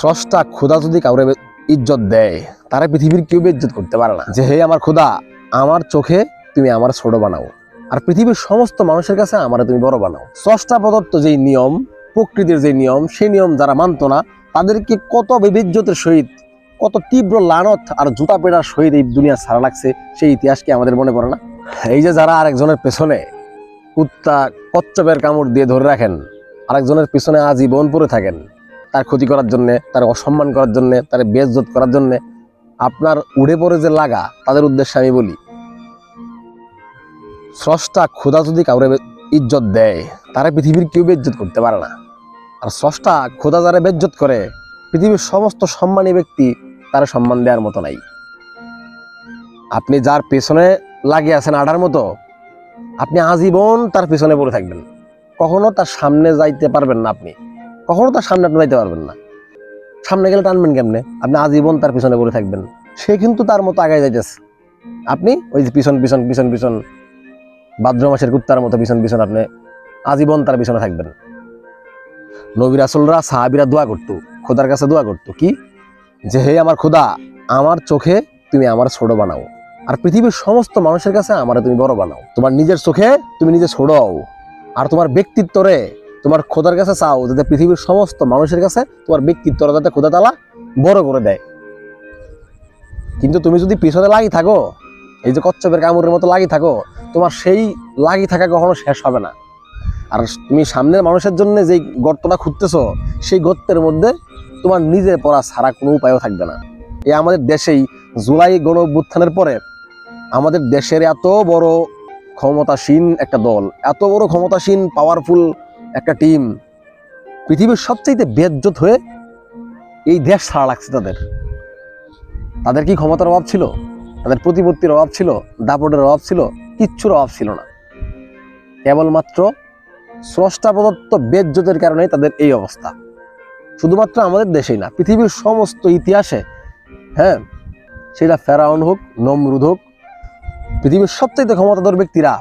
স্রষ্টা খোদা যদি কাউরে ইজ্জত দেয়, তারা পৃথিবীর কেউ ইজ্জত করতে পারে না। যে হে আমার খোদা, আমার চোখে তুমি আমার ছোট বানাও, আর পৃথিবীর সমস্ত মানুষের কাছে আমার তুমি বড় বানাও। স্রষ্টা প্রদত্ত যেই নিয়ম, প্রকৃতির যে নিয়ম, সেই নিয়ম যারা মানত না, তাদেরকে কত বিবেজ্যতের সহিত, কত তীব্র লানত আর জুতা পেড়ার সহিত এই দুনিয়া ছাড়া লাগছে, সেই ইতিহাসকে আমাদের মনে পড়ে না? এই যে যারা আরেকজনের পেছনে কুত্তা কচ্ছপের কামড় দিয়ে ধরে রাখেন, আরেকজনের পিছনে আজীবন পড়ে থাকেন, তার ক্ষতি করার জন্যে, তার অসম্মান করার জন্যে, তার বেইজ্জত করার জন্যে, আপনার উড়ে পড়ে যে লাগা, তাদের উদ্দেশ্যে আমি বলি, স্রষ্টা খোদা যদি কাউরে ইজ্জত দেয়, তারা পৃথিবীর কেউ বেইজ্জত করতে পারে না। আর স্রষ্টা খোদা যারা বেইজ্জত করে, পৃথিবীর সমস্ত সম্মানী ব্যক্তি তারা সম্মান দেওয়ার মতো নাই। আপনি যার পেছনে লাগিয়ে আছেন আড়ার মতো, আপনি আজীবন তার পেছনে পড়ে থাকবেন, কখনো তার সামনে যাইতে পারবেন না। আপনি কখনো তার সামনে আপনি যাইতে পারবেন না। সামনে গেলে টানবেন কেমনে? আপনি আজীবন তার পিছনে পড়ে থাকবেন। সে কিন্তু তার মতো আগে যাইতেছে, আপনি ওই যে পিছন পিছন পিছন পিছন ভাদ্র মাসের কুত্তার মতো পিছন পিছন আপনি আজীবন তার পিছনে থাকবেন। নবী রাসূলরা, সাহাবীরা দোয়া করতো, খোদার কাছে দোয়া করতো কি, যে হে আমার খোদা, আমার চোখে তুমি আমার ছোট বানাও, আর পৃথিবীর সমস্ত মানুষের কাছে আমার তুমি বড় বানাও। তোমার নিজের চোখে তুমি নিজে ছোট হও, আর তোমার ব্যক্তিত্বরে তোমার খোদার কাছে চাও যাতে পৃথিবীর সমস্ত মানুষের কাছে তোমার ব্যক্তিত্বরা যাতে খোদা তাআলা বড় করে দেয়। কিন্তু তুমি যদি পিছনে লাগি থাকো, এই যে কচ্ছপের কামড়ের মতো লাগি থাকো, তোমার সেই লাগি থাকা কখনো শেষ হবে না। আর তুমি সামনের মানুষের জন্য যেই গর্তটা খুঁজতেছো, সেই গর্তের মধ্যে তোমার নিজে পড়া ছাড়া কোনো উপায়ও থাকবে না। এই আমাদের দেশেই জুলাই গণ অভ্যুত্থানের পরে আমাদের দেশের এত বড় ক্ষমতাসীন একটা দল, এত বড় ক্ষমতাসীন পাওয়ারফুল একটা টিম, পৃথিবীর সবচেয়ে বেইজ্জত হয়ে এই দেশ ছাড়া লাগছে তাদের। তাদের কি ক্ষমতার অভাব ছিল? তাদের প্রতিপত্তির অভাব ছিল? দাপটের অভাব ছিল? কিচ্ছুর অভাব ছিল না। কেবলমাত্র স্রষ্টা প্রদত্ত বেইজ্জতের কারণেই তাদের এই অবস্থা। শুধুমাত্র আমাদের দেশেই না, পৃথিবীর সমস্ত ইতিহাসে, হ্যাঁ, সেটা ফেরাউন হোক, নমরুদ হোক, পৃথিবীর সবচেয়ে ক্ষমতাধর ব্যক্তিরা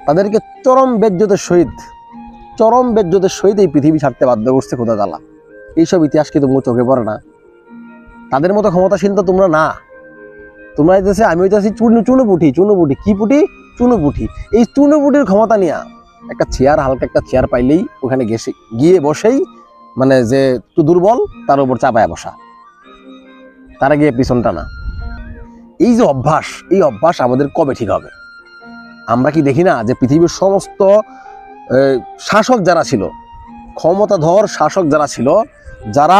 তাদেরকে চরম বেইজ্জতের সহিত এই পৃথিবী ছাড়তে বাধ্য করছে খোদা তাআলা। এইসব ইতিহাস কি তোমার চোখে পড়ে না? তাদের মতো ক্ষমতাসীন তো তোমরা না। তোমরা হইতেছে, আমি হইতেছি চুনোপুটি। কি পুটি? চুনোপুটি। এই চুনোপুটির ক্ষমতা নিয়ে একটা চেয়ার, হালকা একটা চেয়ার পাইলেই ওখানে গিয়ে বসেই, মানে যে একটু দুর্বল তার উপর চাপায় বসা, তারা গিয়ে পিছন টানা। এই যে অভ্যাস, এই অভ্যাস আমাদের কবে ঠিক হবে? আমরা কি দেখি না যে পৃথিবীর সমস্ত শাসক যারা ছিল, ক্ষমতাধর শাসক যারা ছিল, যারা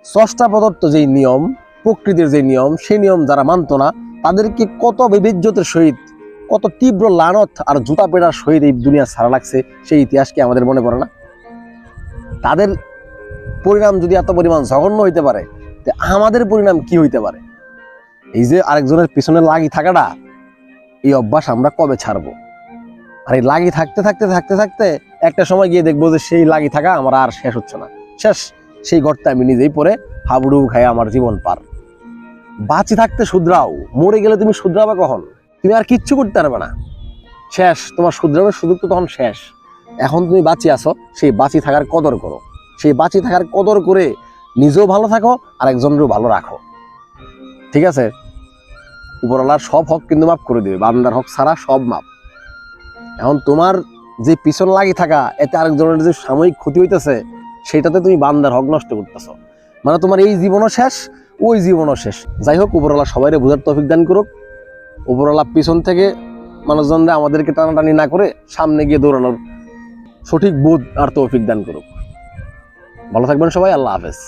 স্রষ্টা প্রদত্ত যেই নিয়ম, প্রকৃতির যে নিয়ম, সেই নিয়ম যারা মানত না, তাদেরকে কত বিবেজ্যতের সহিত, কত তীব্র লানত আর জুতা পেড়ার সহিত এই দুনিয়া ছাড়া লাগছে, সেই ইতিহাসকে আমাদের মনে পড়ে না? তাদের পরিণাম যদি এত পরিমাণ জঘন্য হইতে পারে, আমাদের পরিণাম কি হইতে পারে? এই যে আরেকজনের পিছনে লাগি থাকাটা, এই অভ্যাস আমরা কবে ছাড়বো? আর এই লাগি থাকতে থাকতে থাকতে থাকতে একটা সময় গিয়ে দেখবো যে সেই লাগি থাকা আমার আর শেষ হচ্ছে না। শেষ, সেই গর্তে আমি নিজেই পড়ে হাবুডুবু খাই, আমার জীবন পার। বাঁচি থাকতে শুধরাও, মরে গেলে তুমি শুধরাবা কখন? তুমি আর কিচ্ছু করতে পারবে না। শেষ, তোমার শুধরানোর সুযোগ তো তখন শেষ। এখন তুমি বাঁচি আছো, সেই বাঁচি থাকার কদর করো। সেই বাঁচি থাকার কদর করে নিজেও ভালো থাকো, আর একজনেরও ভালো রাখো। ঠিক আছে? উপরওয়ালার সব হক কিন্তু মাফ করে দিবে, বান্দার হক ছাড়া সব মাফ। এখন তোমার যে পিছন লাগি থাকা, এতে আরেকজনের যে সাময়িক ক্ষতি হইতেছে, সেটাতে তুমি বান্দার হক নষ্ট করতেছো। মানে তোমার এই জীবনও শেষ, ওই জীবনও শেষ। যাই হোক, উপরওয়ালা সবাইরে বোঝার তৌফিক দান করুক। উপরওয়ালা পিছন থেকে মানুষজনরা আমাদেরকে টানাটানি না করে সামনে গিয়ে দৌড়ানোর সঠিক বোধ আর তৌফিক দান করুক। ভালো থাকবেন সবাই। আল্লাহ হাফেজ।